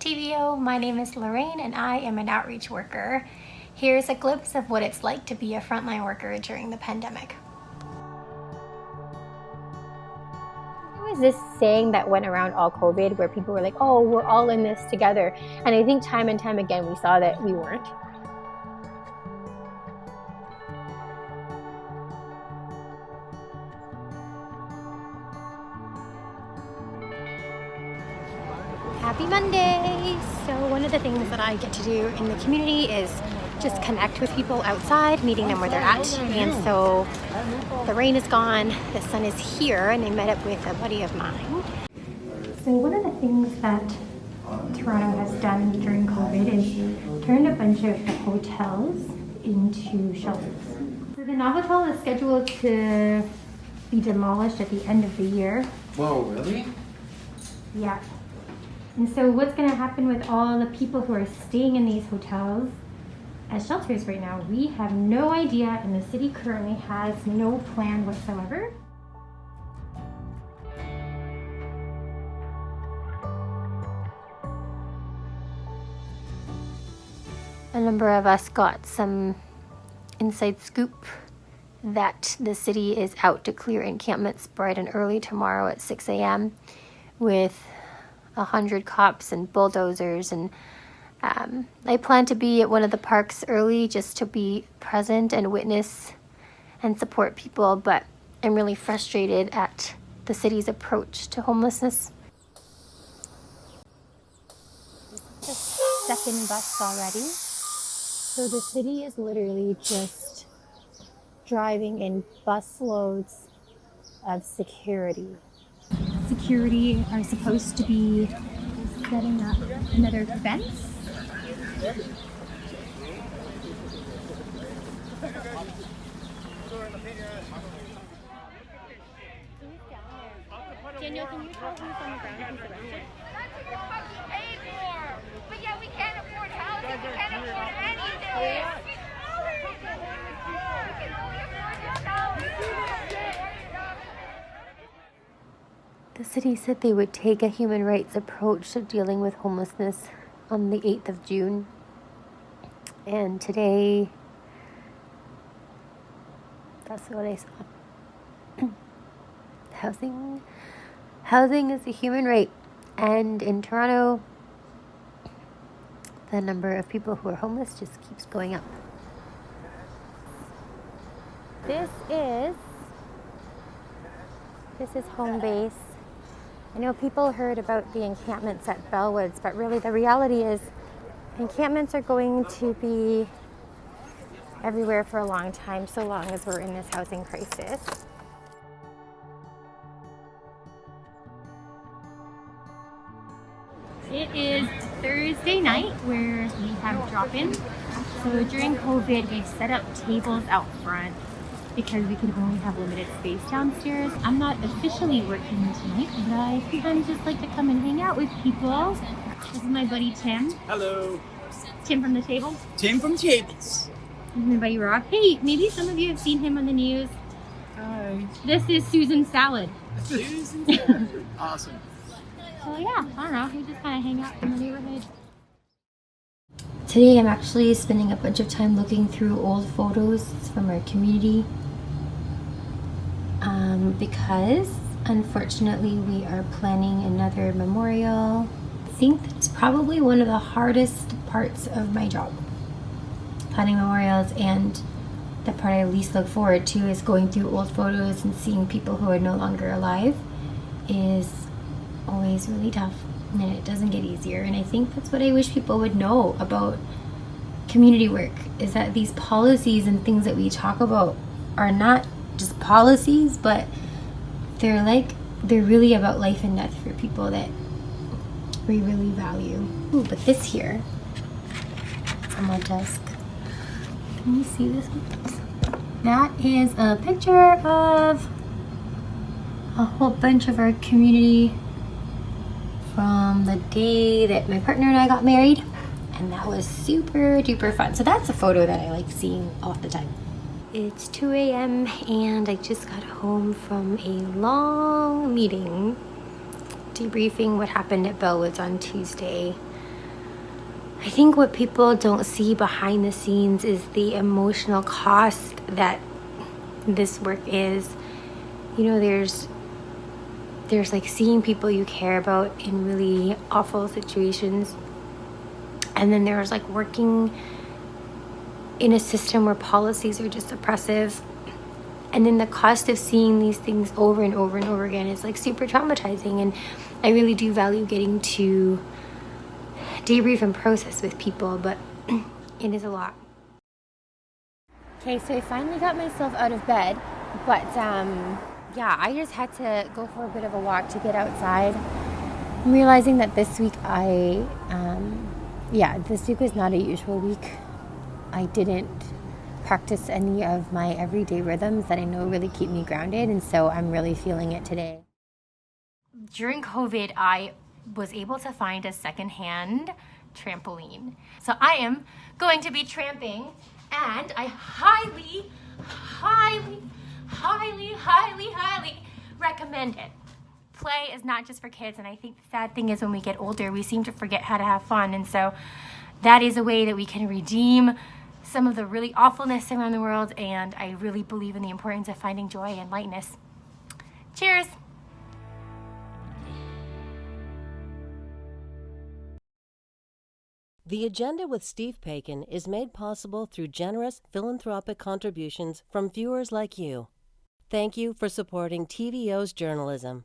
TVO, my name is Lorraine and I am an outreach worker. Here's a glimpse of what it's like to be a frontline worker during the pandemic. There was this saying that went around all COVID where people were like, oh, we're all in this together. And I think time and time again we saw that we weren't. Happy Monday! So one of the things that I get to do in the community is just connect with people outside, meeting them where they're at. And so the rain is gone, the sun is here, and I met up with a buddy of mine. So one of the things that Toronto has done during COVID is turned a bunch of the hotels into shelters. So the Novotel is scheduled to be demolished at the end of the year. Whoa, really? Yeah. And so what's going to happen with all the people who are staying in these hotels as shelters right now? We have no idea, and the city currently has no plan whatsoever. A number of us got some inside scoop that the city is out to clear encampments bright and early tomorrow at 6 a.m. with 100 cops and bulldozers, and I plan to be at one of the parks early just to be present and witness and support people, but I'm really frustrated at the city's approach to homelessness. This is the second bus already. So the city is literally just driving in busloads of security. Security are supposed to be setting up another fence. Daniel, can you tell who's on the ground who's arrested? That's what you're fucking paid for! But yeah, we can't afford housing, we can't afford anything! We can only afford yourself! The city said they would take a human rights approach to dealing with homelessness on the 8th of June. And today, that's what I saw. Housing is a human right. And in Toronto, the number of people who are homeless just keeps going up. This is home base. I know people heard about the encampments at Bellwoods, but really the reality is encampments are going to be everywhere for a long time, so long as we're in this housing crisis. It is Thursday night where we have drop-in. So during COVID, we've set up tables out front because we can only have limited space downstairs. I'm not officially working tonight, but I sometimes just like to come and hang out with people. This is my buddy Tim. Hello. Tim from the table. Tim from Tables. This is my buddy Rob. Hey, maybe some of you have seen him on the news. Hi. This is Susan Salad. Susan. Awesome. So yeah, I don't know, we just kind of hang out in the neighborhood. Today I'm actually spending a bunch of time looking through old photos from our community. Because unfortunately we are planning another memorial. I think that's probably one of the hardest parts of my job. Planning memorials, and the part I least look forward to is going through old photos and seeing people who are no longer alive is always really tough, and it doesn't get easier. And I think that's what I wish people would know about community work, is that these policies and things that we talk about are not just policies, but they're really about life and death for people that we really value. Ooh, but this here, it's on my desk. Can you see this? That is a picture of a whole bunch of our community from the day that my partner and I got married, and that was super duper fun. So that's a photo that I like seeing all the time. It's 2 a.m. and I just got home from a long meeting debriefing what happened at Bellwoods on Tuesday. I think what people don't see behind the scenes is the emotional cost that this work is. You know, there's like seeing people you care about in really awful situations, and then there's like working in a system where policies are just oppressive, and then the cost of seeing these things over and over and over again is like super traumatizing. And I really do value getting to debrief and process with people, but it is a lot. Okay, so I finally got myself out of bed, but yeah, I just had to go for a bit of a walk to get outside. I'm realizing that this week this week was not a usual week. I didn't practice any of my everyday rhythms that I know really keep me grounded, and so I'm really feeling it today. During COVID, I was able to find a secondhand trampoline. So I am going to be tramping, and I highly recommend it. Play is not just for kids, and I think the sad thing is when we get older, we seem to forget how to have fun, and so that is a way that we can redeem some of the really awfulness around the world, and I really believe in the importance of finding joy and lightness. Cheers! The Agenda with Steve Paikin is made possible through generous philanthropic contributions from viewers like you. Thank you for supporting TVO's journalism.